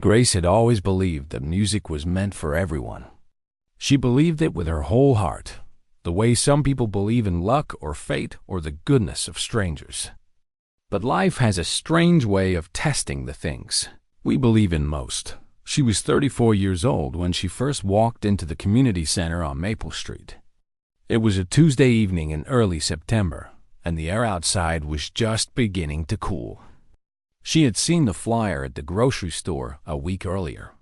Grace had always believed that music was meant for everyone. She believed it with her whole heart, the way some people believe in luck or fate or the goodness of strangers. But life has a strange way of testing the things we believe in most. She was 34 years old when she first walked into the community center on Maple Street. It was a Tuesday evening in early September, and the air outside was just beginning to cool. She had seen the flyer at the grocery store a week earlier.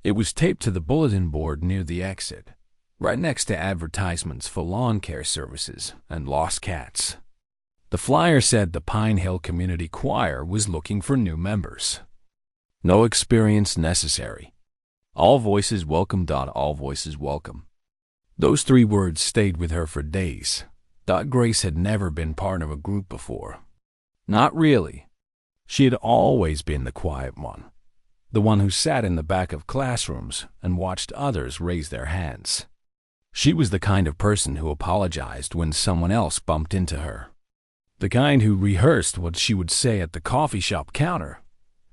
It was taped to the bulletin board near the exit, right next to advertisements for lawn care services and lost cats. The flyer said the Pine Hill Community Choir was looking for new members. No experience necessary. All voices welcome. All voices welcome. Those 3 words stayed with her for days. Grace had never been part of a group before. Not really. She had always been the quiet one, the one who sat in the back of classrooms and watched others raise their hands. She was the kind of person who apologized when someone else bumped into her, the kind who rehearsed what she would say at the coffee shop counter,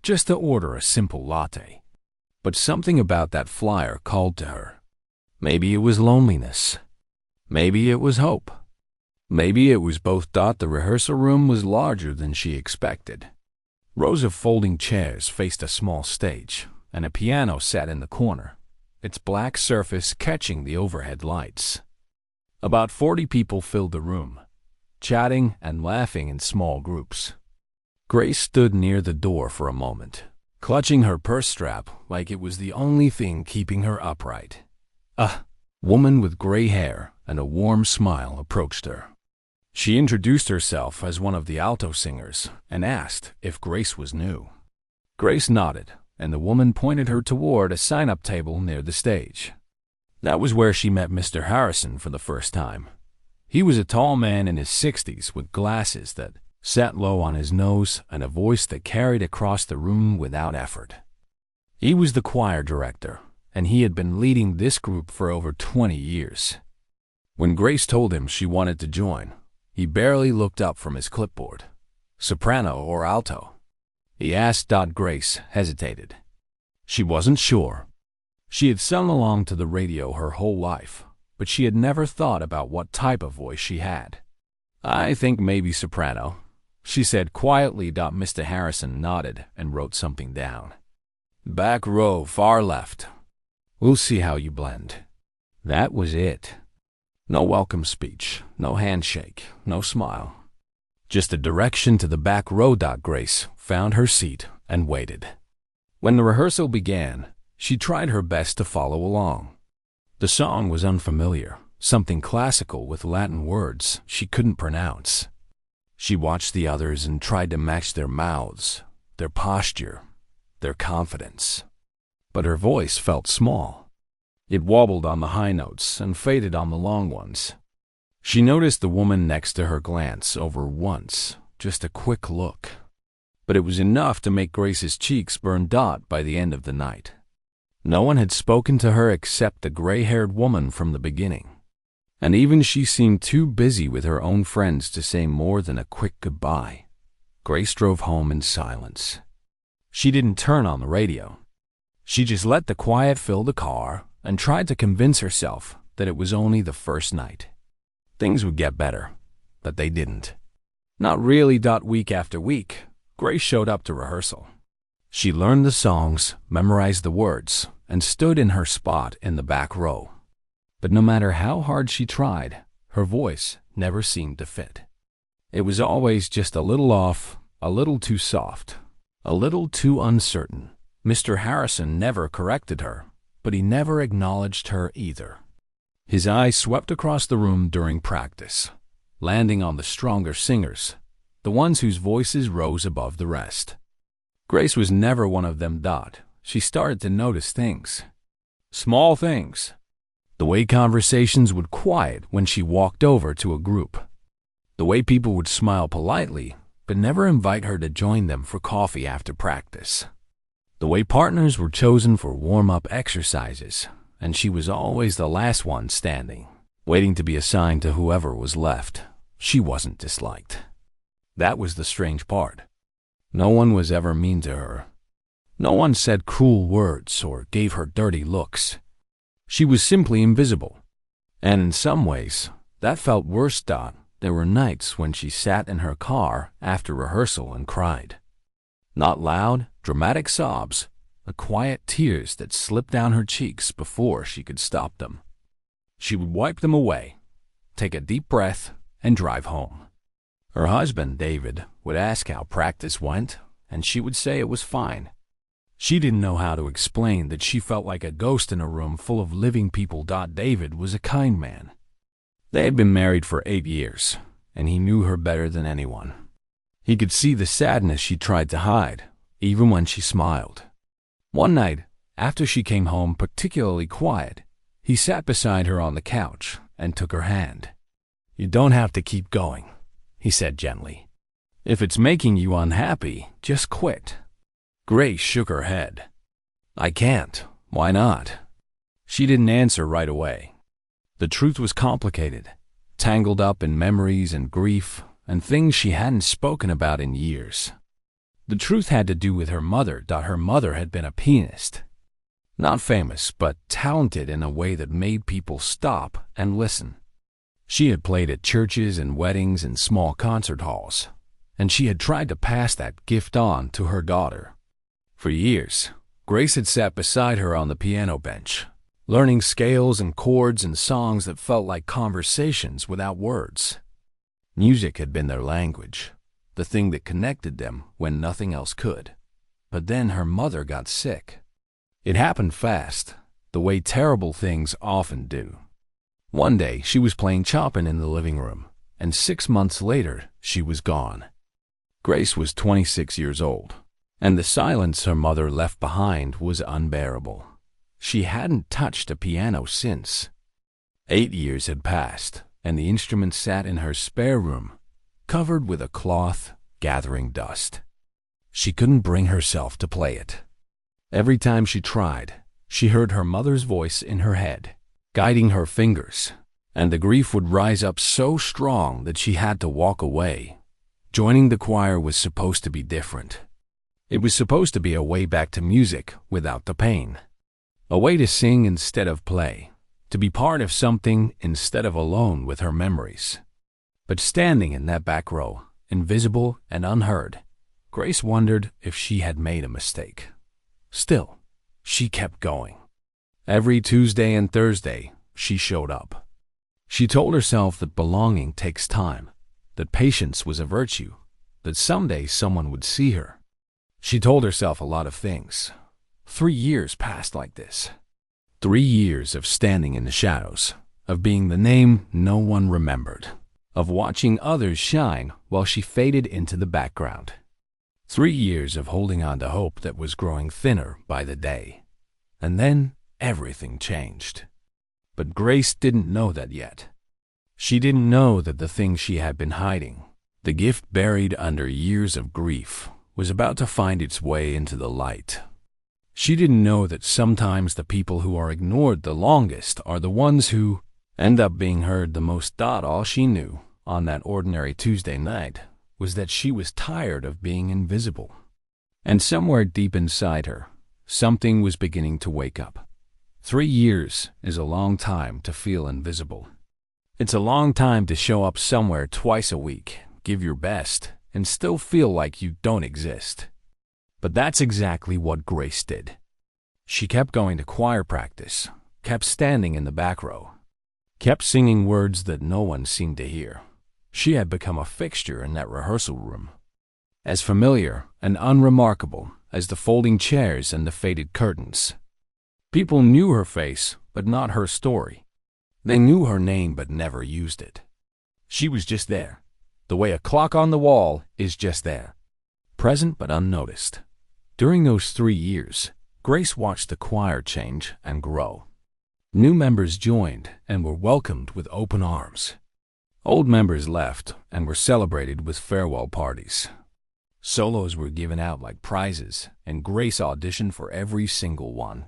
just to order a simple latte. But something about that flyer called to her. Maybe it was loneliness. Maybe it was hope. Maybe it was both. The rehearsal room was larger than she expected. Rows of folding chairs faced a small stage, and a piano sat in the corner, its black surface catching the overhead lights. About 40 people filled the room, chatting and laughing in small groups. Grace stood near the door for a moment, clutching her purse strap like it was the only thing keeping her upright. A woman with gray hair and a warm smile approached her. She introduced herself as one of the alto singers and asked if Grace was new. Grace nodded, and the woman pointed her toward a sign-up table near the stage. That was where she met Mr. Harrison for the first time. He was a tall man in his 60s with glasses that sat low on his nose and a voice that carried across the room without effort. He was the choir director, and he had been leading this group for over 20 years. When Grace told him she wanted to join, he barely looked up from his clipboard. Soprano or alto? He asked. Grace hesitated. She wasn't sure. She had sung along to the radio her whole life, but she had never thought about what type of voice she had. I think maybe soprano, she said quietly. Mr. Harrison nodded and wrote something down. Back row, far left. We'll see how you blend. That was it. No welcome speech, no handshake, no smile. Just a direction to the back row. Grace found her seat and waited. When the rehearsal began, she tried her best to follow along. The song was unfamiliar, something classical with Latin words she couldn't pronounce. She watched the others and tried to match their mouths, their posture, their confidence. But her voice felt small. It wobbled on the high notes and faded on the long ones. She noticed the woman next to her glance over once, just a quick look. But it was enough to make Grace's cheeks burn. By the end of the night, no one had spoken to her except the gray-haired woman from the beginning. And even she seemed too busy with her own friends to say more than a quick goodbye. Grace drove home in silence. She didn't turn on the radio. She just let the quiet fill the car and tried to convince herself that it was only the first night. Things would get better, but they didn't. Not really. Week after week, Grace showed up to rehearsal. She learned the songs, memorized the words, and stood in her spot in the back row. But no matter how hard she tried, her voice never seemed to fit. It was always just a little off, a little too soft, a little too uncertain. Mr. Harrison never corrected her, but he never acknowledged her either. His eyes swept across the room during practice, landing on the stronger singers, the ones whose voices rose above the rest. Grace was never one of them. She started to notice things. Small things. The way conversations would quiet when she walked over to a group. The way people would smile politely, but never invite her to join them for coffee after practice. The way partners were chosen for warm-up exercises, and she was always the last one standing, waiting to be assigned to whoever was left. She wasn't disliked. That was the strange part. No one was ever mean to her. No one said cruel words or gave her dirty looks. She was simply invisible. And in some ways, that felt worse. There were nights when she sat in her car after rehearsal and cried. Not loud, dramatic sobs, the quiet tears that slipped down her cheeks before she could stop them. She would wipe them away, take a deep breath, and drive home. Her husband, David, would ask how practice went, and she would say it was fine. She didn't know how to explain that she felt like a ghost in a room full of living people. David was a kind man. They had been married for 8 years, and he knew her better than anyone. He could see the sadness she tried to hide, even when she smiled. One night, after she came home particularly quiet, he sat beside her on the couch and took her hand. "You don't have to keep going," he said gently. "If it's making you unhappy, just quit." Grace shook her head. "I can't. Why not?" She didn't answer right away. The truth was complicated, tangled up in memories and grief and things she hadn't spoken about in years. The truth had to do with her mother. Her mother had been a pianist. Not famous, but talented in a way that made people stop and listen. She had played at churches and weddings and small concert halls, and she had tried to pass that gift on to her daughter. For years, Grace had sat beside her on the piano bench, learning scales and chords and songs that felt like conversations without words. Music had been their language, the thing that connected them when nothing else could. But then her mother got sick. It happened fast, the way terrible things often do. One day, she was playing Chopin in the living room, and 6 months later, she was gone. Grace was 26 years old, and the silence her mother left behind was unbearable. She hadn't touched a piano since. 8 years had passed, and the instrument sat in her spare room, covered with a cloth, gathering dust. She couldn't bring herself to play it. Every time she tried, she heard her mother's voice in her head, guiding her fingers, and the grief would rise up so strong that she had to walk away. Joining the choir was supposed to be different. It was supposed to be a way back to music without the pain. A way to sing instead of play, to be part of something instead of alone with her memories. But standing in that back row, invisible and unheard, Grace wondered if she had made a mistake. Still, she kept going. Every Tuesday and Thursday, she showed up. She told herself that belonging takes time, that patience was a virtue, that someday someone would see her. She told herself a lot of things. 3 years passed like this. 3 years of standing in the shadows, of being the name no one remembered, of watching others shine while she faded into the background. 3 years of holding on to hope that was growing thinner by the day. And then everything changed. But Grace didn't know that yet. She didn't know that the thing she had been hiding, the gift buried under years of grief, was about to find its way into the light. She didn't know that sometimes the people who are ignored the longest are the ones who end up being heard the most. All she knew on that ordinary Tuesday night was that she was tired of being invisible. And somewhere deep inside her, something was beginning to wake up. 3 years is a long time to feel invisible. It's a long time to show up somewhere twice a week, give your best, and still feel like you don't exist. But that's exactly what Grace did. She kept going to choir practice, kept standing in the back row, kept singing words that no one seemed to hear. She had become a fixture in that rehearsal room, as familiar and unremarkable as the folding chairs and the faded curtains. People knew her face, but not her story. They knew her name but never used it. She was just there, the way a clock on the wall is just there, present but unnoticed. During those 3 years, Grace watched the choir change and grow. New members joined and were welcomed with open arms. Old members left and were celebrated with farewell parties. Solos were given out like prizes, and Grace auditioned for every single one.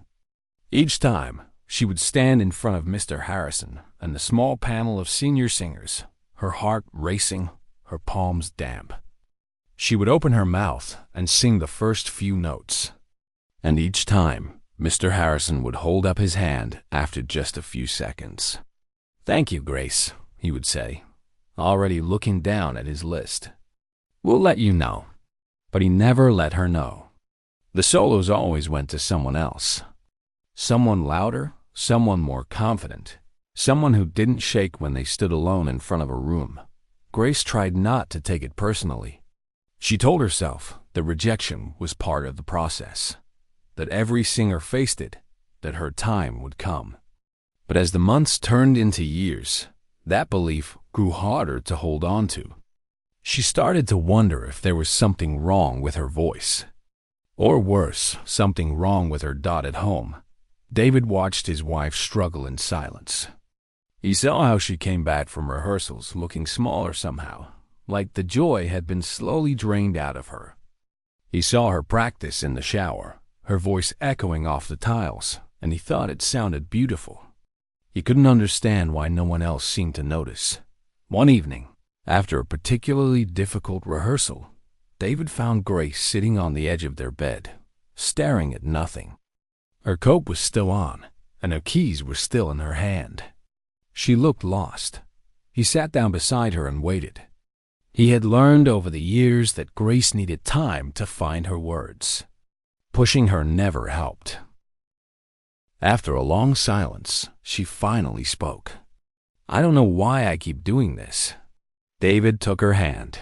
Each time, she would stand in front of Mr. Harrison and the small panel of senior singers, her heart racing, her palms damp. She would open her mouth and sing the first few notes. And each time, Mr. Harrison would hold up his hand after just a few seconds. "Thank you, Grace," he would say, already looking down at his list. "We'll let you know." But he never let her know. The solos always went to someone else. Someone louder, someone more confident, someone who didn't shake when they stood alone in front of a room. Grace tried not to take it personally. She told herself that rejection was part of the process, that every singer faced it, that her time would come. But as the months turned into years, that belief grew harder to hold on to. She started to wonder if there was something wrong with her voice. Or worse, something wrong with her dot at home. David watched his wife struggle in silence. He saw how she came back from rehearsals looking smaller somehow, like the joy had been slowly drained out of her. He saw her practice in the shower, her voice echoing off the tiles, and he thought it sounded beautiful. He couldn't understand why no one else seemed to notice. One evening, after a particularly difficult rehearsal, David found Grace sitting on the edge of their bed, staring at nothing. Her coat was still on, and her keys were still in her hand. She looked lost. He sat down beside her and waited. He had learned over the years that Grace needed time to find her words. Pushing her never helped. After a long silence, she finally spoke. "I don't know why I keep doing this." David took her hand.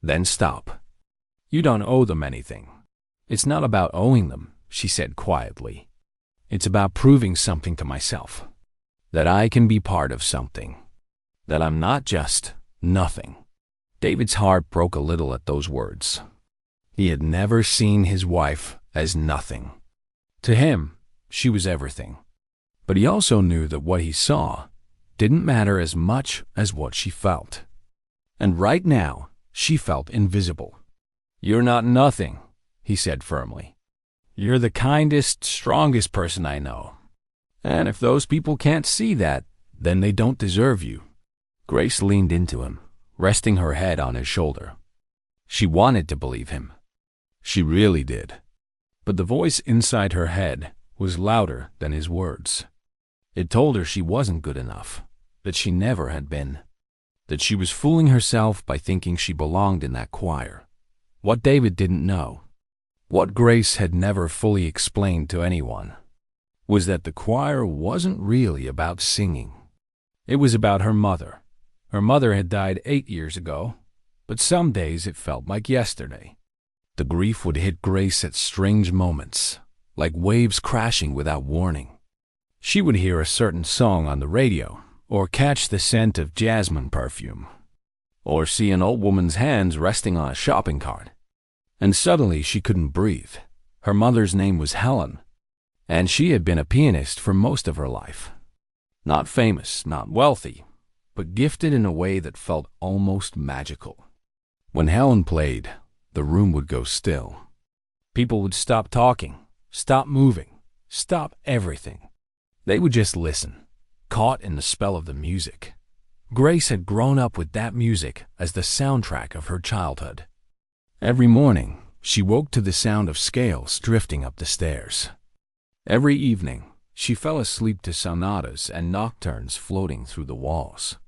"Then stop. You don't owe them anything." "It's not about owing them," she said quietly. "It's about proving something to myself. That I can be part of something. That I'm not just nothing." David's heart broke a little at those words. He had never seen his wife as nothing. To him, she was everything. But he also knew that what he saw didn't matter as much as what she felt. And right now, she felt invisible. "You're not nothing," he said firmly. "You're the kindest, strongest person I know. And if those people can't see that, then they don't deserve you." Grace leaned into him, resting her head on his shoulder. She wanted to believe him. She really did. But the voice inside her head was louder than his words. It told her she wasn't good enough, that she never had been, that she was fooling herself by thinking she belonged in that choir. What David didn't know, what Grace had never fully explained to anyone, was that the choir wasn't really about singing. It was about her mother. Her mother had died 8 years ago, but some days it felt like yesterday. The grief would hit Grace at strange moments, like waves crashing without warning. She would hear a certain song on the radio, or catch the scent of jasmine perfume, or see an old woman's hands resting on a shopping cart. And suddenly she couldn't breathe. Her mother's name was Helen, and she had been a pianist for most of her life. Not famous, not wealthy, but gifted in a way that felt almost magical. When Helen played, the room would go still. People would stop talking, stop moving, stop everything. They would just listen, caught in the spell of the music. Grace had grown up with that music as the soundtrack of her childhood. Every morning, she woke to the sound of scales drifting up the stairs. Every evening, she fell asleep to sonatas and nocturnes floating through the walls.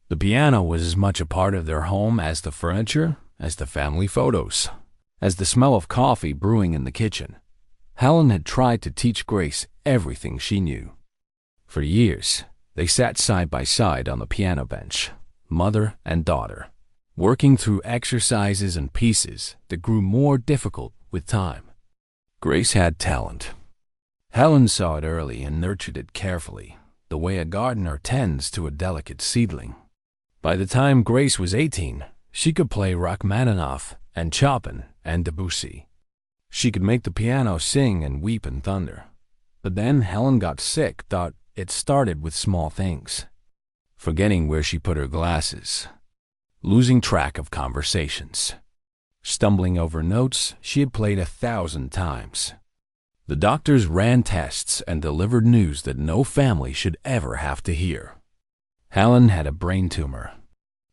The piano was as much a part of their home as the furniture, as the family photos, as the smell of coffee brewing in the kitchen. Helen had tried to teach Grace everything she knew. For years, they sat side by side on the piano bench, mother and daughter, working through exercises and pieces that grew more difficult with time. Grace had talent. Helen saw it early and nurtured it carefully, the way a gardener tends to a delicate seedling. By the time Grace was 18, she could play Rachmaninoff and Chopin and Debussy. She could make the piano sing and weep in thunder. But then Helen got sick, thought it started with small things. Forgetting where she put her glasses. Losing track of conversations. Stumbling over notes she had played 1,000 times. The doctors ran tests and delivered news that no family should ever have to hear. Helen had a brain tumor.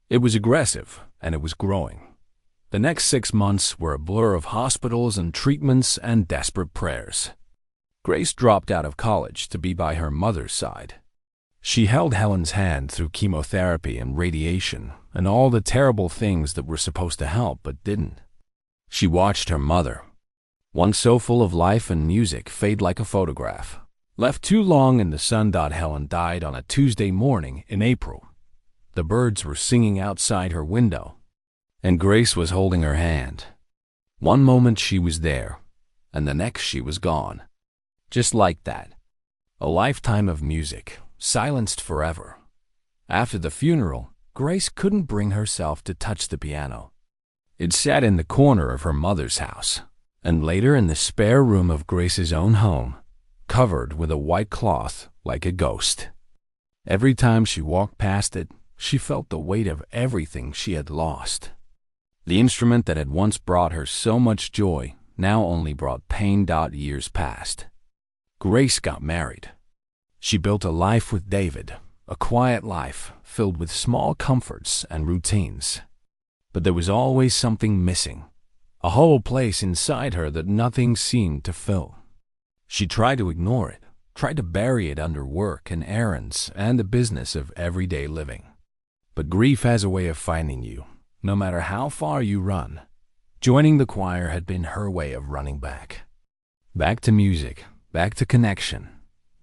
It was aggressive, and it was growing. The next 6 months were a blur of hospitals and treatments and desperate prayers. Grace dropped out of college to be by her mother's side. She held Helen's hand through chemotherapy and radiation and all the terrible things that were supposed to help but didn't. She watched her mother, once so full of life and music, fade like a photograph. Left too long in the sun. Helen died on a Tuesday morning in April. The birds were singing outside her window, and Grace was holding her hand. One moment she was there, and the next she was gone. Just like that. A lifetime of music, silenced forever. After the funeral, Grace couldn't bring herself to touch the piano. It sat in the corner of her mother's house, and later in the spare room of Grace's own home, covered with a white cloth like a ghost. Every time she walked past it, she felt the weight of everything she had lost. The instrument that had once brought her so much joy now only brought pain. Years passed. Grace got married. She built a life with David, a quiet life filled with small comforts and routines. But there was always something missing, a hollow place inside her that nothing seemed to fill. She tried to ignore it, tried to bury it under work and errands and the business of everyday living. But grief has a way of finding you, no matter how far you run. Joining the choir had been her way of running back. Back to music, back to connection,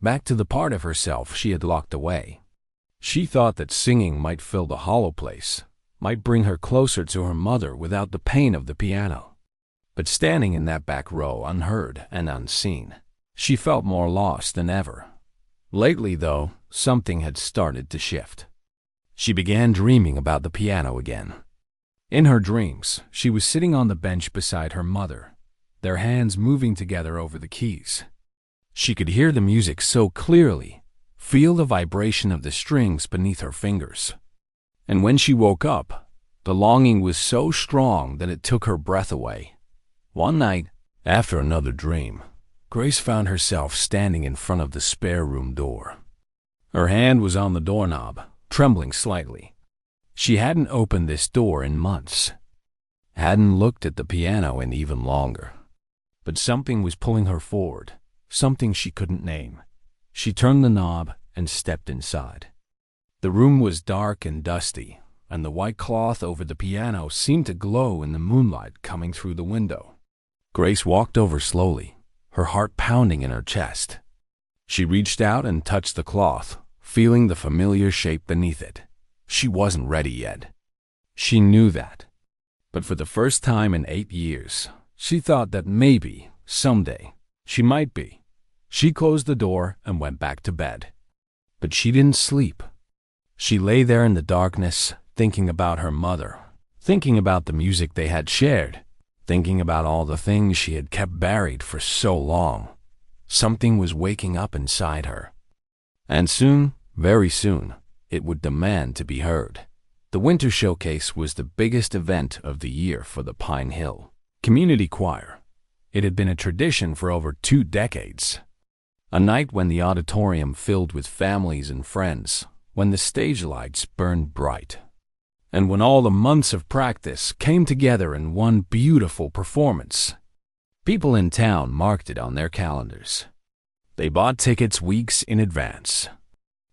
back to the part of herself she had locked away. She thought that singing might fill the hollow place, might bring her closer to her mother without the pain of the piano. But standing in that back row, unheard and unseen, she felt more lost than ever. Lately, though, something had started to shift. She began dreaming about the piano again. In her dreams, she was sitting on the bench beside her mother, their hands moving together over the keys. She could hear the music so clearly, feel the vibration of the strings beneath her fingers. And when she woke up, the longing was so strong that it took her breath away. One night, after another dream, Grace found herself standing in front of the spare room door. Her hand was on the doorknob, trembling slightly. She hadn't opened this door in months, hadn't looked at the piano in even longer. But something was pulling her forward, something she couldn't name. She turned the knob and stepped inside. The room was dark and dusty, and the white cloth over the piano seemed to glow in the moonlight coming through the window. Grace walked over slowly, her heart pounding in her chest. She reached out and touched the cloth, feeling the familiar shape beneath it. She wasn't ready yet. She knew that. But for the first time in 8 years, she thought that maybe, someday, she might be. She closed the door and went back to bed. But she didn't sleep. She lay there in the darkness, thinking about her mother, thinking about the music they had shared, thinking about all the things she had kept buried for so long. Something was waking up inside her. And soon, very soon, it would demand to be heard. The Winter Showcase was the biggest event of the year for the Pine Hill Community Choir. It had been a tradition for over 2 decades. A night when the auditorium filled with families and friends, when the stage lights burned bright, and when all the months of practice came together in one beautiful performance. People in town marked it on their calendars. They bought tickets weeks in advance.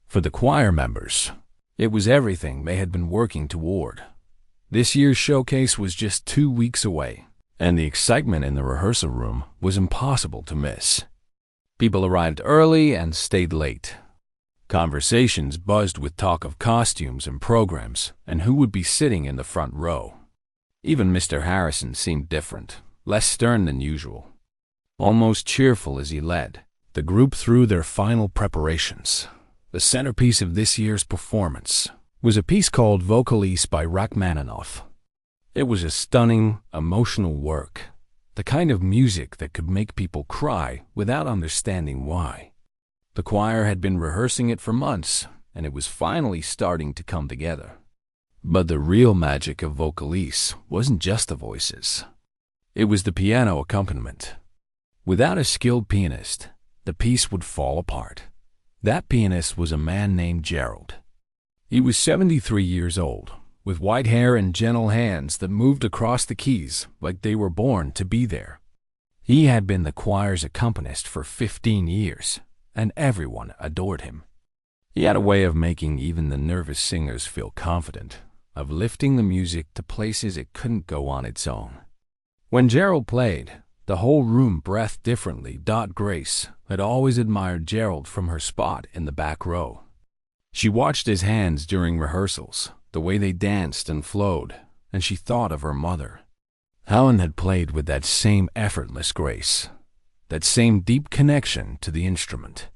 For the choir members, it was everything they had been working toward. This year's showcase was just 2 weeks away, and the excitement in the rehearsal room was impossible to miss. People arrived early and stayed late. Conversations buzzed with talk of costumes and programs and who would be sitting in the front row. Even Mr. Harrison seemed different, less stern than usual, almost cheerful as he led the group through their final preparations. The centerpiece of this year's performance was a piece called Vocalise by Rachmaninoff. It was a stunning, emotional work, the kind of music that could make people cry without understanding why. The choir had been rehearsing it for months, and it was finally starting to come together. But the real magic of Vocalise wasn't just the voices. It was the piano accompaniment. Without a skilled pianist, the piece would fall apart. That pianist was a man named Gerald. He was 73 years old, with white hair and gentle hands that moved across the keys like they were born to be there. He had been the choir's accompanist for 15 years, and everyone adored him. He had a way of making even the nervous singers feel confident, of lifting the music to places it couldn't go on its own. When Gerald played, the whole room breathed differently. Grace had always admired Gerald from her spot in the back row. She watched his hands during rehearsals, the way they danced and flowed, and she thought of her mother. Helen had played with that same effortless grace, that same deep connection to the instrument.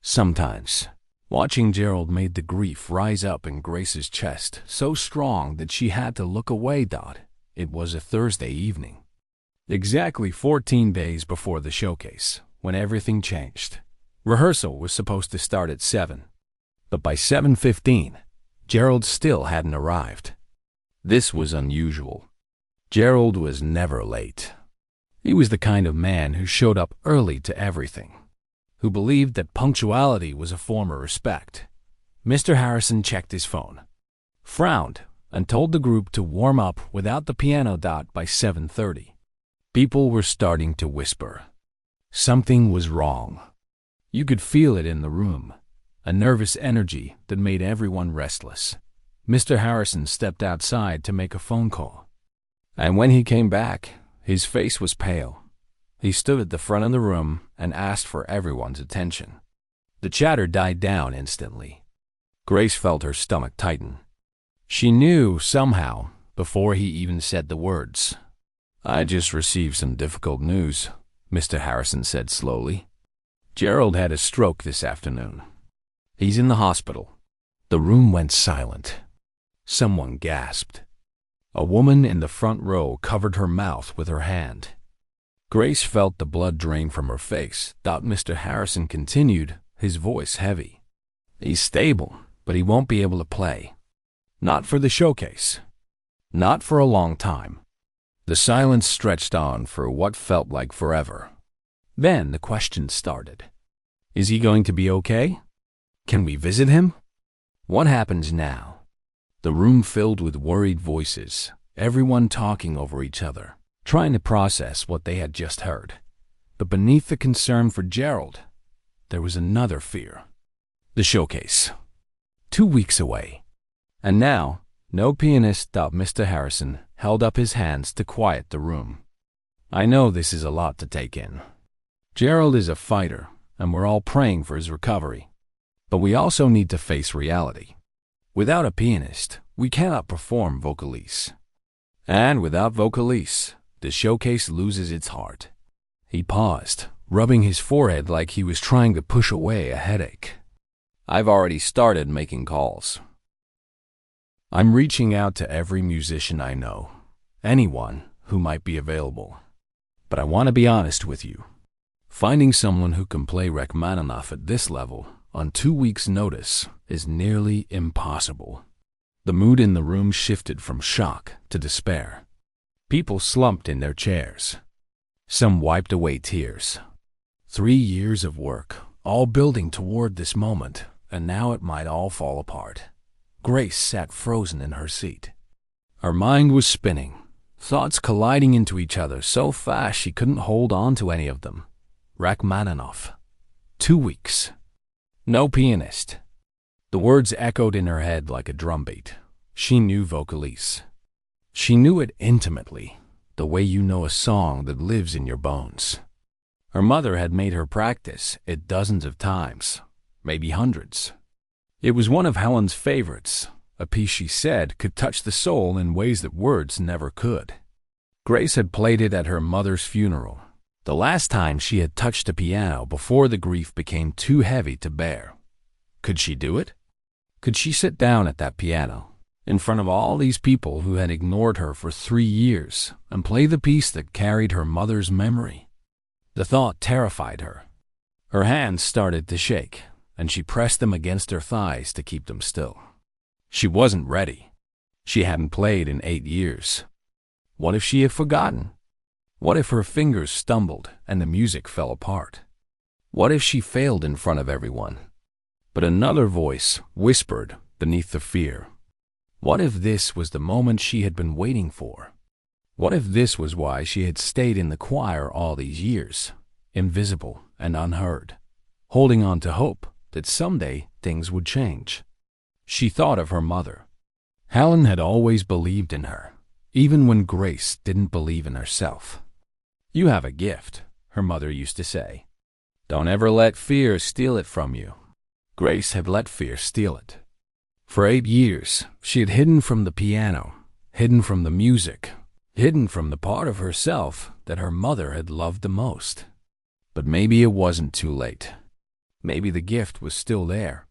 Sometimes, watching Gerald made the grief rise up in Grace's chest so strong that she had to look away. It was a Thursday evening, exactly 14 days before the showcase, when everything changed. Rehearsal was supposed to start at 7, but by 7:15, Gerald still hadn't arrived. This was unusual. Gerald was never late. He was the kind of man who showed up early to everything, who believed that punctuality was a form of respect. Mr. Harrison checked his phone, frowned, and told the group to warm up without the piano. By 7:30, people were starting to whisper. Something was wrong. You could feel it in the room, a nervous energy that made everyone restless. Mr. Harrison stepped outside to make a phone call, and when he came back, his face was pale. He stood at the front of the room and asked for everyone's attention. The chatter died down instantly. Grace felt her stomach tighten. She knew somehow, before he even said the words. "I just received some difficult news," Mr. Harrison said slowly. "Gerald had a stroke this afternoon. He's in the hospital." The room went silent. Someone gasped. A woman in the front row covered her mouth with her hand. Grace felt the blood drain from her face. Mr. Harrison continued, his voice heavy. "He's stable, but he won't be able to play. Not for the showcase. Not for a long time." The silence stretched on for what felt like forever. Then the questions started. Is he going to be okay? Can we visit him? What happens now? The room filled with worried voices, everyone talking over each other, trying to process what they had just heard. But beneath the concern for Gerald, there was another fear. The showcase. 2 weeks away. And now, no pianist. Mr. Harrison held up his hands to quiet the room. "I know this is a lot to take in. Gerald is a fighter, and we're all praying for his recovery. But we also need to face reality. Without a pianist, we cannot perform vocalise. And without vocalise, the showcase loses its heart." He paused, rubbing his forehead like he was trying to push away a headache. "I've already started making calls. I'm reaching out to every musician I know, anyone who might be available. But I want to be honest with you. Finding someone who can play Rachmaninoff at this level on 2 weeks' notice is nearly impossible." The mood in the room shifted from shock to despair. People slumped in their chairs. Some wiped away tears. 3 years of work, all building toward this moment, and now it might all fall apart. Grace sat frozen in her seat. Her mind was spinning, thoughts colliding into each other so fast she couldn't hold on to any of them. Rachmaninoff. 2 weeks. No pianist. The words echoed in her head like a drumbeat. She knew vocalise. She knew it intimately, the way you know a song that lives in your bones. Her mother had made her practice it dozens of times, maybe hundreds. It was one of Helen's favorites, a piece she said could touch the soul in ways that words never could. Grace had played it at her mother's funeral, the last time she had touched a piano before the grief became too heavy to bear. Could she do it? Could she sit down at that piano, in front of all these people who had ignored her for 3 years, and play the piece that carried her mother's memory? The thought terrified her. Her hands started to shake, and she pressed them against her thighs to keep them still. She wasn't ready. She hadn't played in 8 years. What if she had forgotten? What if her fingers stumbled and the music fell apart? What if she failed in front of everyone? But another voice whispered beneath the fear. What if this was the moment she had been waiting for? What if this was why she had stayed in the choir all these years, invisible and unheard, holding on to hope that someday things would change? She thought of her mother. Helen had always believed in her, even when Grace didn't believe in herself. "You have a gift," her mother used to say. "Don't ever let fear steal it from you." Grace had let fear steal it. For 8 years, she had hidden from the piano, hidden from the music, hidden from the part of herself that her mother had loved the most. But maybe it wasn't too late. Maybe the gift was still there,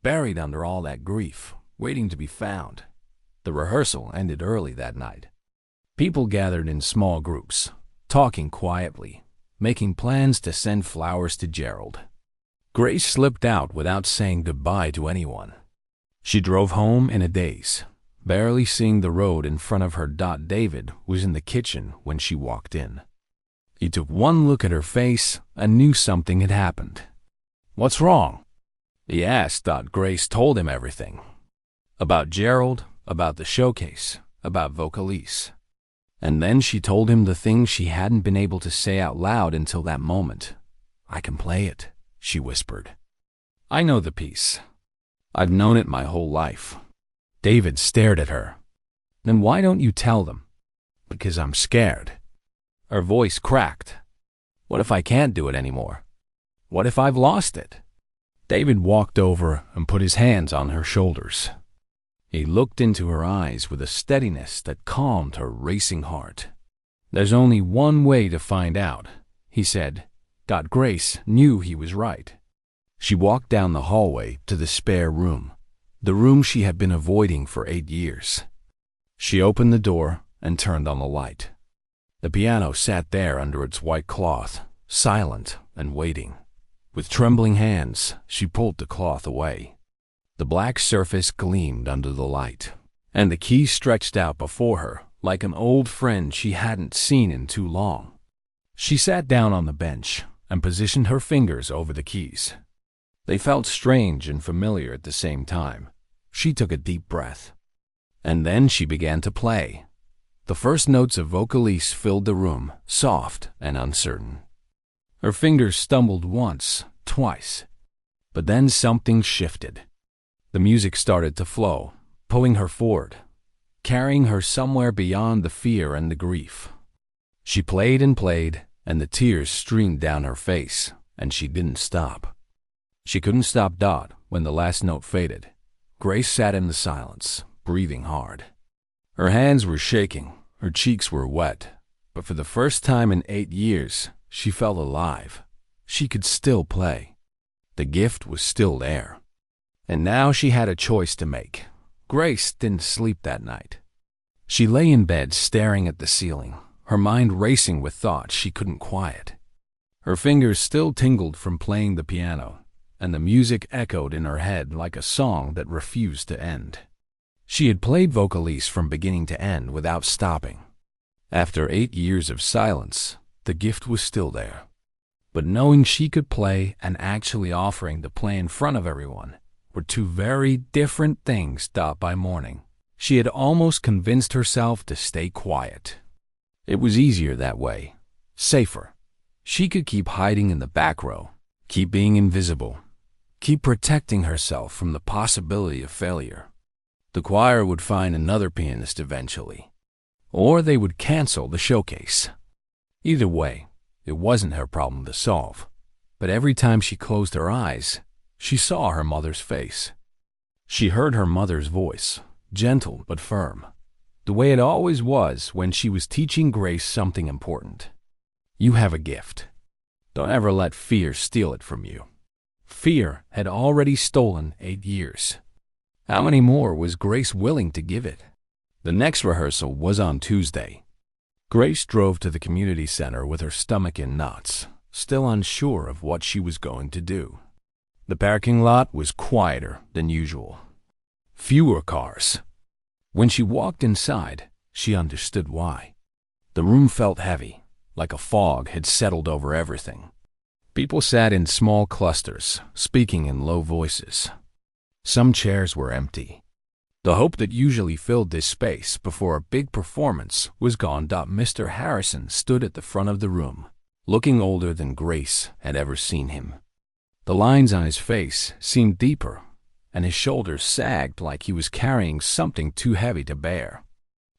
buried under all that grief, waiting to be found. The rehearsal ended early that night. People gathered in small groups, talking quietly, making plans to send flowers to Gerald. Grace slipped out without saying goodbye to anyone. She drove home in a daze, barely seeing the road in front of her. David was in the kitchen when she walked in. He took one look at her face and knew something had happened. "What's wrong?" he asked. Grace told him everything. About Gerald, about the showcase, about Vocalise. And then she told him the things she hadn't been able to say out loud until that moment. "I can play it," she whispered. "I know the piece. I've known it my whole life." David stared at her. "Then why don't you tell them?" "Because I'm scared." Her voice cracked. "What if I can't do it anymore? What if I've lost it?" David walked over and put his hands on her shoulders. He looked into her eyes with a steadiness that calmed her racing heart. "There's only one way to find out," he said. Grace knew he was right. She walked down the hallway to the spare room, the room she had been avoiding for 8 years. She opened the door and turned on the light. The piano sat there under its white cloth, silent and waiting. With trembling hands, she pulled the cloth away. The black surface gleamed under the light, and the keys stretched out before her like an old friend she hadn't seen in too long. She sat down on the bench and positioned her fingers over the keys. They felt strange and familiar at the same time. She took a deep breath. And then she began to play. The first notes of Vocalise filled the room, soft and uncertain. Her fingers stumbled once, twice. But then something shifted. The music started to flow, pulling her forward, carrying her somewhere beyond the fear and the grief. She played, and the tears streamed down her face, and she didn't stop. She couldn't stop. When the last note faded, Grace sat in the silence, breathing hard. Her hands were shaking, her cheeks were wet, but for the first time in 8 years, she felt alive. She could still play. The gift was still there. And now she had a choice to make. Grace didn't sleep that night. She lay in bed staring at the ceiling, her mind racing with thoughts she couldn't quiet. Her fingers still tingled from playing the piano, and the music echoed in her head like a song that refused to end. She had played Vocalise from beginning to end without stopping. After 8 years of silence, the gift was still there. But knowing she could play and actually offering to play in front of everyone were two very different things. By morning, she had almost convinced herself to stay quiet. It was easier that way, safer. She could keep hiding in the back row, keep being invisible, keep protecting herself from the possibility of failure. The choir would find another pianist eventually, or they would cancel the showcase. Either way, it wasn't her problem to solve. But every time she closed her eyes, she saw her mother's face. She heard her mother's voice, gentle but firm, the way it always was when she was teaching Grace something important. "You have a gift. Don't ever let fear steal it from you." Fear had already stolen 8 years. How many more was Grace willing to give it? The next rehearsal was on Tuesday. Grace drove to the community center with her stomach in knots, still unsure of what she was going to do. The parking lot was quieter than usual. Fewer cars. When she walked inside, she understood why. The room felt heavy, like a fog had settled over everything. People sat in small clusters, speaking in low voices. Some chairs were empty. The hope that usually filled this space before a big performance was gone. Mr. Harrison stood at the front of the room, looking older than Grace had ever seen him. The lines on his face seemed deeper, and his shoulders sagged like he was carrying something too heavy to bear.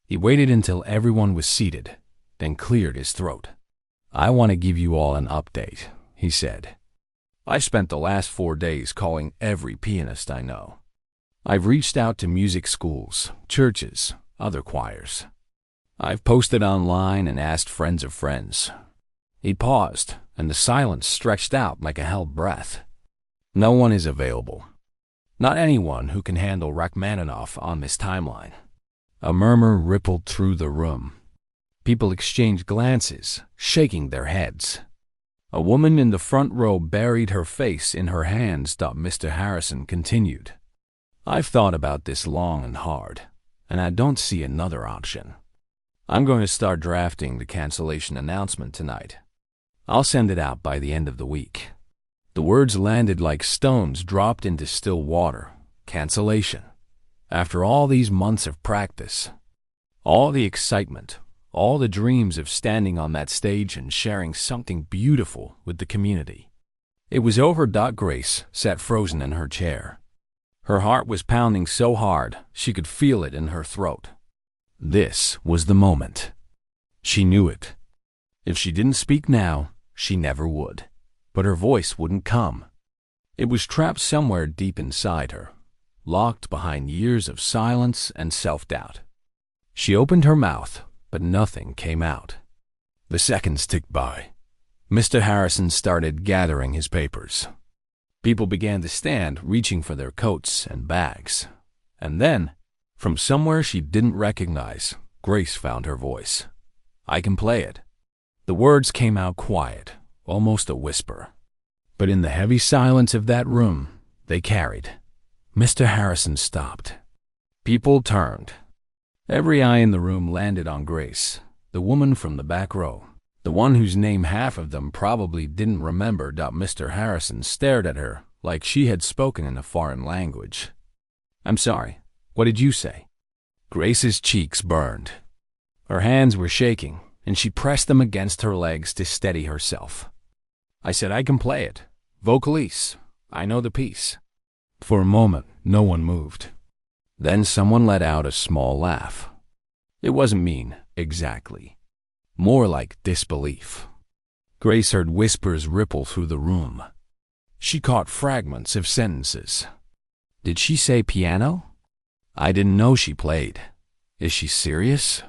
He waited until everyone was seated, then cleared his throat. "I want to give you all an update," he said. "I spent the last 4 days calling every pianist I know. I've reached out to music schools, churches, other choirs. I've posted online and asked friends of friends." He paused, and the silence stretched out like a held breath. "No one is available. Not anyone who can handle Rachmaninoff on this timeline." A murmur rippled through the room. People exchanged glances, shaking their heads. A woman in the front row buried her face in her hands. Mr. Harrison continued. "I've thought about this long and hard, and I don't see another option. I'm going to start drafting the cancellation announcement tonight. I'll send it out by the end of the week." The words landed like stones dropped into still water. Cancellation. After all these months of practice, all the excitement, all the dreams of standing on that stage and sharing something beautiful with the community. It was over. Grace sat frozen in her chair. Her heart was pounding so hard she could feel it in her throat. This was the moment. She knew it. If she didn't speak now, she never would. But her voice wouldn't come. It was trapped somewhere deep inside her, locked behind years of silence and self-doubt. She opened her mouth, but nothing came out. The seconds ticked by. Mr. Harrison started gathering his papers. People began to stand, reaching for their coats and bags. And then, from somewhere she didn't recognize, Grace found her voice. "I can play it." The words came out quiet, almost a whisper. But in the heavy silence of that room, they carried. Mr. Harrison stopped. People turned. Every eye in the room landed on Grace, the woman from the back row. The one whose name half of them probably didn't remember. Mr. Harrison stared at her like she had spoken in a foreign language. "I'm sorry. What did you say?" Grace's cheeks burned. Her hands were shaking, and she pressed them against her legs to steady herself. "I said I can play it. Vocalise. I know the piece." For a moment, no one moved. Then someone let out a small laugh. It wasn't mean, exactly. More like disbelief. Grace heard whispers ripple through the room. She caught fragments of sentences. "Did she say piano? I didn't know she played. Is she serious?"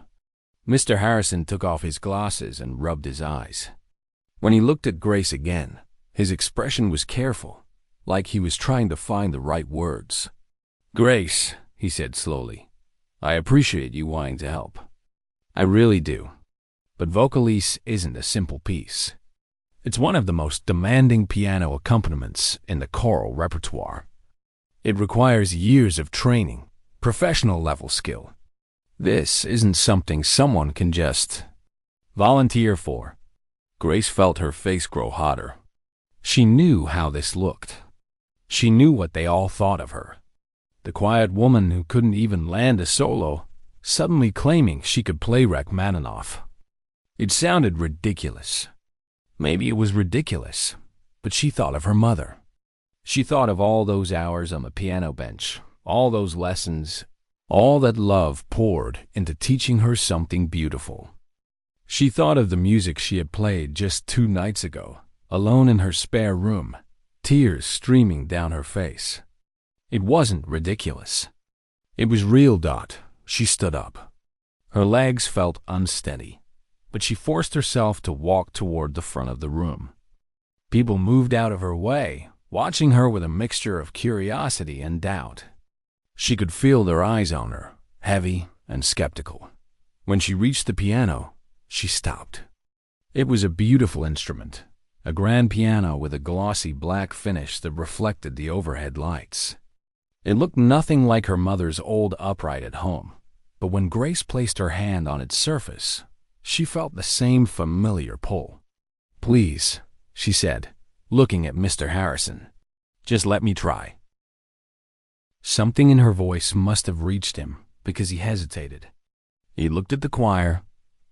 Mr. Harrison took off his glasses and rubbed his eyes. When he looked at Grace again, his expression was careful, like he was trying to find the right words. "Grace," he said slowly, "I appreciate you wanting to help. I really do. But Vocalise isn't a simple piece. It's one of the most demanding piano accompaniments in the choral repertoire. It requires years of training, professional-level skill. This isn't something someone can just volunteer for." Grace felt her face grow hotter. She knew how this looked. She knew what they all thought of her. The quiet woman who couldn't even land a solo, suddenly claiming she could play Rachmaninoff. It sounded ridiculous. Maybe it was ridiculous, but she thought of her mother. She thought of all those hours on the piano bench, all those lessons, all that love poured into teaching her something beautiful. She thought of the music she had played just 2 nights ago, alone in her spare room, tears streaming down her face. It wasn't ridiculous. It was real. She stood up. Her legs felt unsteady, but she forced herself to walk toward the front of the room. People moved out of her way, watching her with a mixture of curiosity and doubt. She could feel their eyes on her, heavy and skeptical. When she reached the piano, she stopped. It was a beautiful instrument, a grand piano with a glossy black finish that reflected the overhead lights. It looked nothing like her mother's old upright at home, but when Grace placed her hand on its surface, she felt the same familiar pull. "Please," she said, looking at Mr. Harrison, "just let me try." Something in her voice must have reached him because he hesitated. He looked at the choir,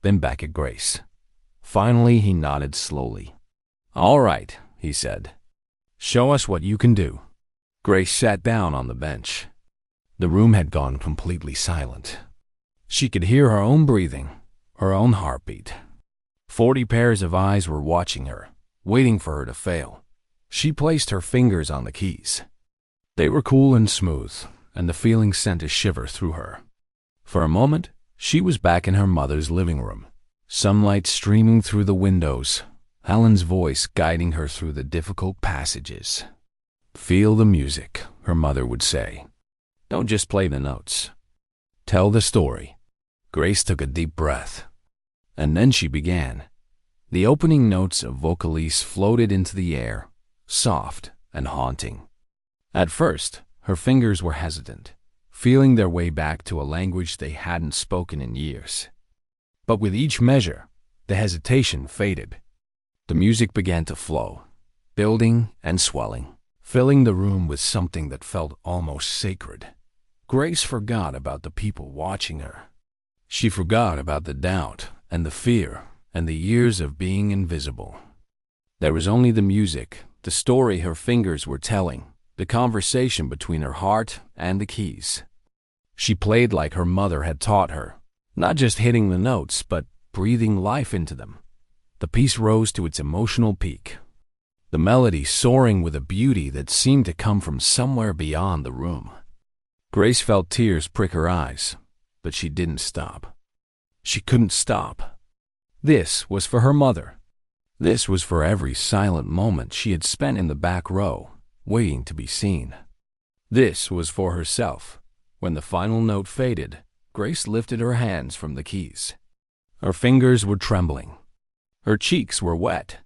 then back at Grace. Finally, he nodded slowly. "All right," he said. "Show us what you can do." Grace sat down on the bench. The room had gone completely silent. She could hear her own breathing, her own heartbeat. 40 pairs of eyes were watching her, waiting for her to fail. She placed her fingers on the keys. They were cool and smooth, and the feeling sent a shiver through her. For a moment, she was back in her mother's living room, sunlight streaming through the windows, Helen's voice guiding her through the difficult passages. "Feel the music," her mother would say. "Don't just play the notes. Tell the story." Grace took a deep breath, and then she began. The opening notes of Vocalise floated into the air, soft and haunting. At first, her fingers were hesitant, feeling their way back to a language they hadn't spoken in years. But with each measure, the hesitation faded. The music began to flow, building and swelling, filling the room with something that felt almost sacred. Grace forgot about the people watching her. She forgot about the doubt and the fear and the years of being invisible. There was only the music, the story her fingers were telling, the conversation between her heart and the keys. She played like her mother had taught her, not just hitting the notes, but breathing life into them. The piece rose to its emotional peak, the melody soaring with a beauty that seemed to come from somewhere beyond the room. Grace felt tears prick her eyes, but she didn't stop. She couldn't stop. This was for her mother. This was for every silent moment she had spent in the back row, waiting to be seen. This was for herself. When the final note faded, Grace lifted her hands from the keys. Her fingers were trembling. Her cheeks were wet.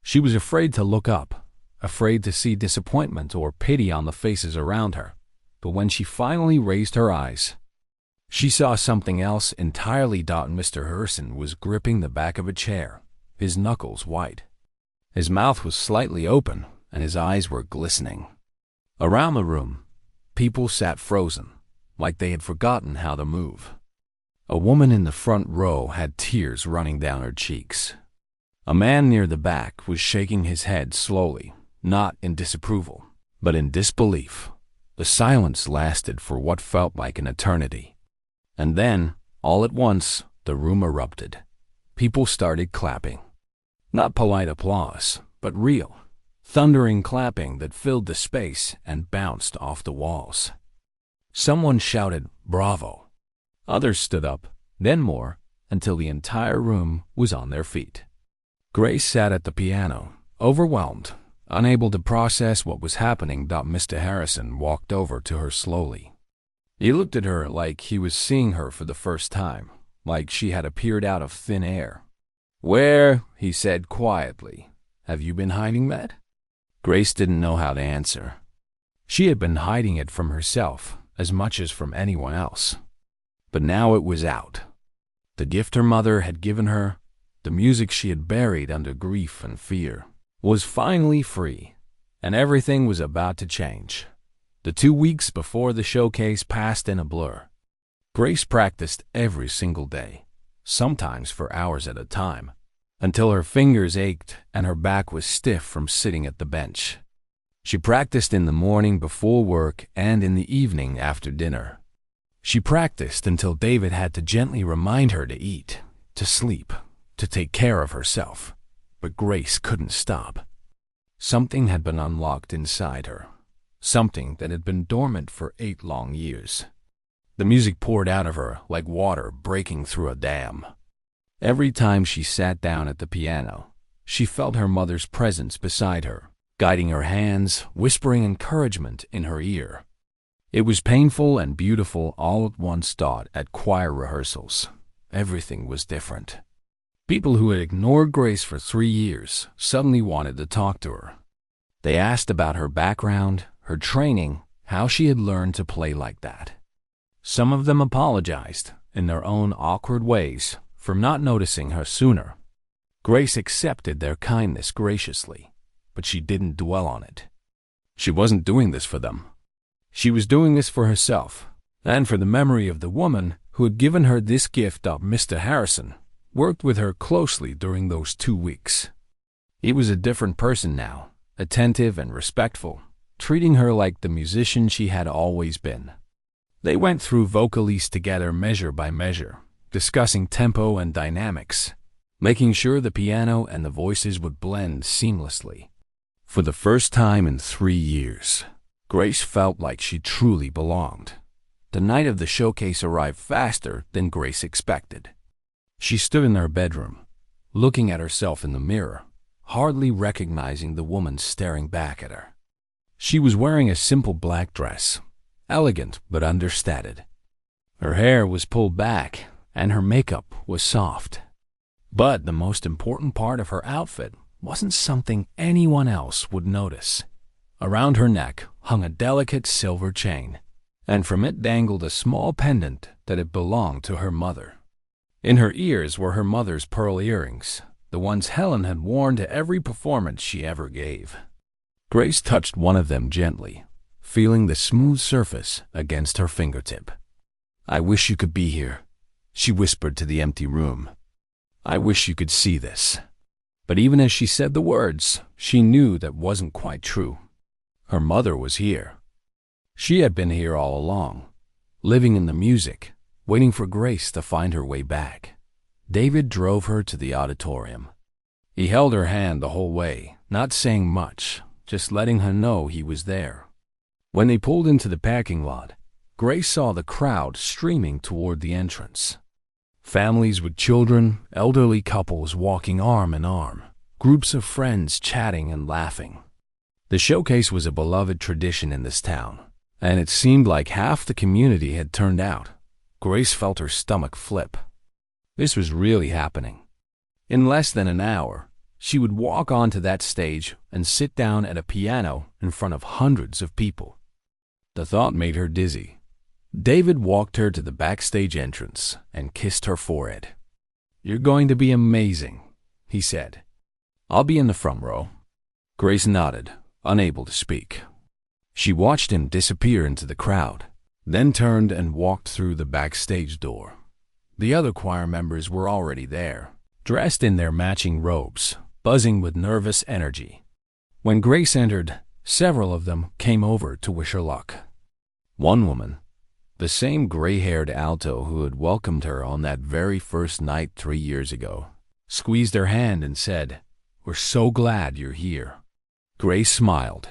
She was afraid to look up, afraid to see disappointment or pity on the faces around her. But when she finally raised her eyes, she saw something else entirely. Mr. Herson was gripping the back of a chair, his knuckles white. His mouth was slightly open, and his eyes were glistening. Around the room, people sat frozen, like they had forgotten how to move. A woman in the front row had tears running down her cheeks. A man near the back was shaking his head slowly, not in disapproval, but in disbelief. The silence lasted for what felt like an eternity. And then, all at once, the room erupted. People started clapping. Not polite applause, but real, thundering clapping that filled the space and bounced off the walls. Someone shouted, "Bravo!" Others stood up, then more, until the entire room was on their feet. Grace sat at the piano, overwhelmed, unable to process what was happening. Mr. Harrison walked over to her slowly. He looked at her like he was seeing her for the first time, like she had appeared out of thin air. "Where," he said quietly, "have you been hiding that?" Grace didn't know how to answer. She had been hiding it from herself as much as from anyone else. But now it was out. The gift her mother had given her, the music she had buried under grief and fear, was finally free, and everything was about to change. The 2 weeks before the showcase passed in a blur. Grace practiced every single day, sometimes for hours at a time, until her fingers ached and her back was stiff from sitting at the bench. She practiced in the morning before work and in the evening after dinner. She practiced until David had to gently remind her to eat, to sleep, to take care of herself. But Grace couldn't stop. Something had been unlocked inside her, something that had been dormant for 8 long years. The music poured out of her like water breaking through a dam. Every time she sat down at the piano, she felt her mother's presence beside her, guiding her hands, whispering encouragement in her ear. It was painful and beautiful all at once. At choir rehearsals, everything was different. People who had ignored Grace for 3 years suddenly wanted to talk to her. They asked about her background, her training, how she had learned to play like that. Some of them apologized, in their own awkward ways, for not noticing her sooner. Grace accepted their kindness graciously, but she didn't dwell on it. She wasn't doing this for them. She was doing this for herself, and for the memory of the woman who had given her this gift. Mr. Harrison worked with her closely during those 2 weeks. He was a different person now, attentive and respectful, treating her like the musician she had always been. They went through vocalese together measure by measure, discussing tempo and dynamics, making sure the piano and the voices would blend seamlessly. For the first time in 3 years, Grace felt like she truly belonged. The night of the showcase arrived faster than Grace expected. She stood in her bedroom, looking at herself in the mirror, hardly recognizing the woman staring back at her. She was wearing a simple black dress, elegant but understated. Her hair was pulled back, and her makeup was soft. But the most important part of her outfit wasn't something anyone else would notice. Around her neck hung a delicate silver chain, and from it dangled a small pendant that had belonged to her mother. In her ears were her mother's pearl earrings, the ones Helen had worn to every performance she ever gave. Grace touched one of them gently, feeling the smooth surface against her fingertip. "I wish you could be here," she whispered to the empty room. "I wish you could see this." But even as she said the words, she knew that wasn't quite true. Her mother was here. She had been here all along, living in the music, waiting for Grace to find her way back. David drove her to the auditorium. He held her hand the whole way, not saying much, just letting her know he was there. When they pulled into the parking lot, Grace saw the crowd streaming toward the entrance. Families with children, elderly couples walking arm in arm, groups of friends chatting and laughing. The showcase was a beloved tradition in this town, and it seemed like half the community had turned out. Grace felt her stomach flip. This was really happening. In less than an hour, she would walk onto that stage and sit down at a piano in front of hundreds of people. The thought made her dizzy. David walked her to the backstage entrance and kissed her forehead. "You're going to be amazing," he said. "I'll be in the front row." Grace nodded, unable to speak. She watched him disappear into the crowd, then turned and walked through the backstage door. The other choir members were already there, dressed in their matching robes, buzzing with nervous energy. When Grace entered, several of them came over to wish her luck. One woman, the same gray-haired alto who had welcomed her on that very first night 3 years ago, squeezed her hand and said, "We're so glad you're here." Grace smiled.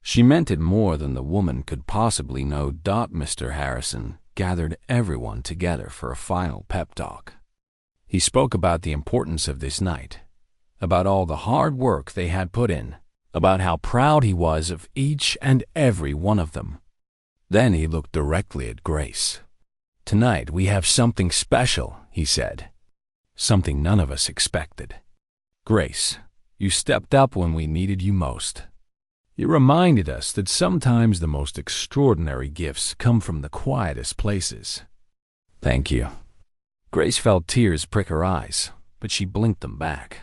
She meant it more than the woman could possibly know. Mr. Harrison gathered everyone together for a final pep talk. He spoke about the importance of this night, about all the hard work they had put in, about how proud he was of each and every one of them. Then he looked directly at Grace. "Tonight we have something special," he said. "Something none of us expected. Grace, you stepped up when we needed you most. You reminded us that sometimes the most extraordinary gifts come from the quietest places." "Thank you." Grace felt tears prick her eyes, but she blinked them back.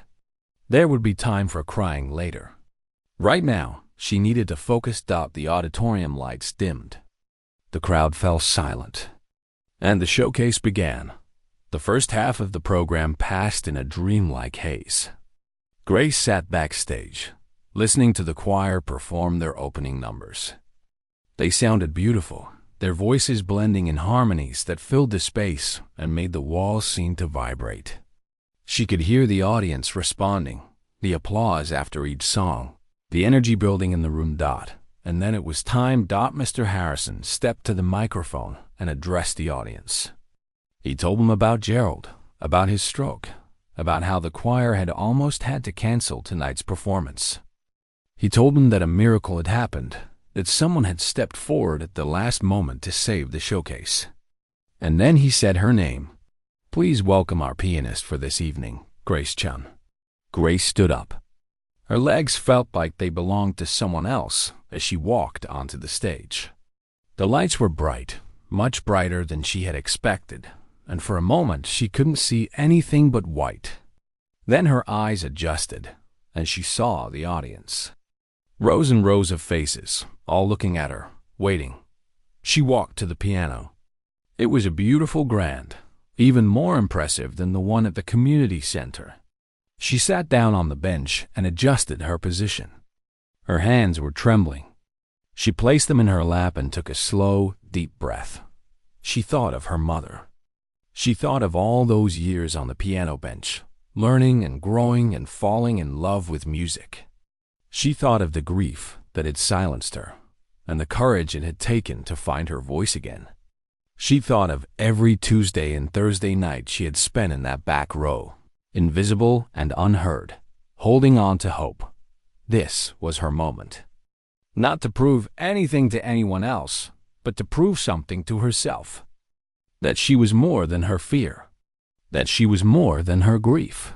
There would be time for crying later. Right now, she needed to focus. The auditorium lights dimmed. The crowd fell silent, and the showcase began. The first half of the program passed in a dreamlike haze. Grace sat backstage, listening to the choir perform their opening numbers. They sounded beautiful, their voices blending in harmonies that filled the space and made the walls seem to vibrate. She could hear the audience responding, the applause after each song, the energy building in the room. And then it was time. Mr. Harrison stepped to the microphone and addressed the audience. He told them about Gerald, about his stroke, about how the choir had almost had to cancel tonight's performance. He told them that a miracle had happened, that someone had stepped forward at the last moment to save the showcase. And then he said her name. "Please welcome our pianist for this evening, Grace Chun." Grace stood up. Her legs felt like they belonged to someone else as she walked onto the stage. The lights were bright, much brighter than she had expected, and for a moment she couldn't see anything but white. Then her eyes adjusted, and she saw the audience. Rows and rows of faces, all looking at her, waiting, She walked to the piano. It was a beautiful grand, even more impressive than the one at the community center. She sat down on the bench and adjusted her position. Her hands were trembling. She placed them in her lap and took a slow, deep breath. She thought of her mother. She thought of all those years on the piano bench, learning and growing and falling in love with music. She thought of the grief that had silenced her and the courage it had taken to find her voice again. She thought of every Tuesday and Thursday night she had spent in that back row, invisible and unheard, holding on to hope. This was her moment. Not to prove anything to anyone else, but to prove something to herself. That she was more than her fear. That she was more than her grief.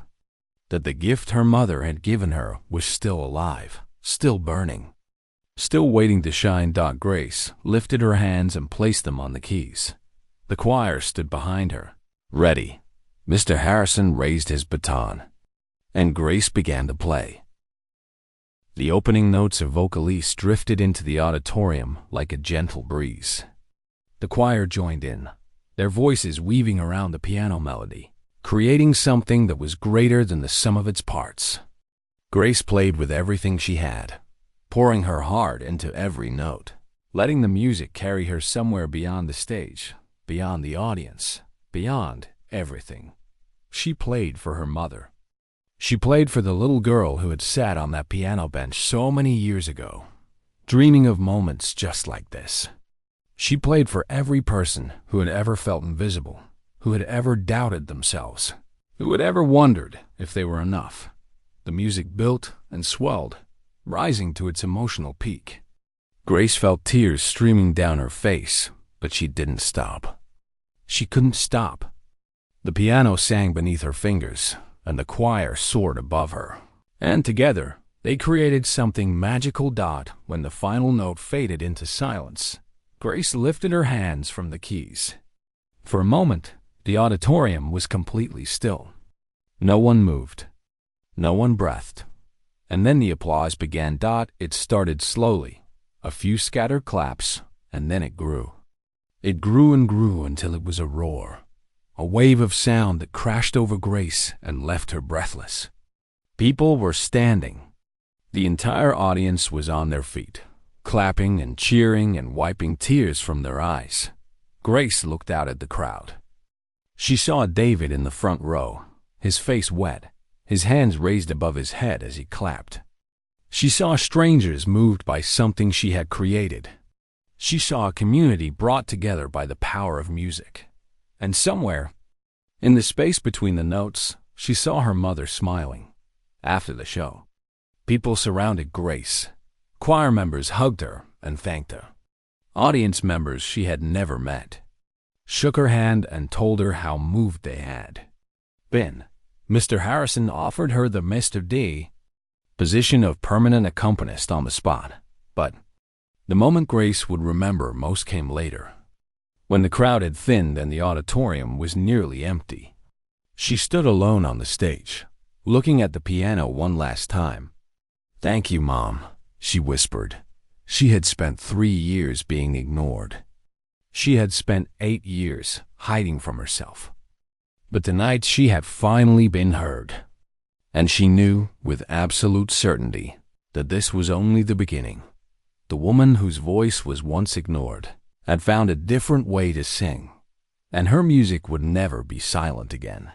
That the gift her mother had given her was still alive, still burning, still waiting to shine. Grace lifted her hands and placed them on the keys. The choir stood behind her, ready. Mr. Harrison raised his baton, and Grace began to play. The opening notes of Vocalise drifted into the auditorium like a gentle breeze. The choir joined in, their voices weaving around the piano melody, creating something that was greater than the sum of its parts. Grace played with everything she had, pouring her heart into every note, letting the music carry her somewhere beyond the stage, beyond the audience, beyond everything. She played for her mother. She played for the little girl who had sat on that piano bench so many years ago, dreaming of moments just like this. She played for every person who had ever felt invisible, who had ever doubted themselves, who had ever wondered if they were enough. The music built and swelled, rising to its emotional peak. Grace felt tears streaming down her face, but she didn't stop. She couldn't stop. The piano sang beneath her fingers, and the choir soared above her. And together, they created something magical. When the final note faded into silence, Grace lifted her hands from the keys. For a moment, the auditorium was completely still. No one moved. No one breathed. And then the applause began. It started slowly, a few scattered claps, and then it grew. It grew and grew until it was a roar. A wave of sound that crashed over Grace and left her breathless. People were standing. The entire audience was on their feet, clapping and cheering and wiping tears from their eyes. Grace looked out at the crowd. She saw David in the front row, his face wet, his hands raised above his head as he clapped. She saw strangers moved by something she had created. She saw a community brought together by the power of music. And somewhere, in the space between the notes, she saw her mother smiling. After the show, people surrounded Grace. Choir members hugged her and thanked her. Audience members she had never met shook her hand and told her how moved they had been. Mr. Harrison offered her the Mr. D position of permanent accompanist on the spot. But the moment Grace would remember most came later. When the crowd had thinned and the auditorium was nearly empty, she stood alone on the stage, looking at the piano one last time. "Thank you, Mom," she whispered. She had spent 3 years being ignored. She had spent 8 years hiding from herself. But tonight she had finally been heard. And she knew with absolute certainty that this was only the beginning. The woman whose voice was once ignored had found a different way to sing, and her music would never be silent again.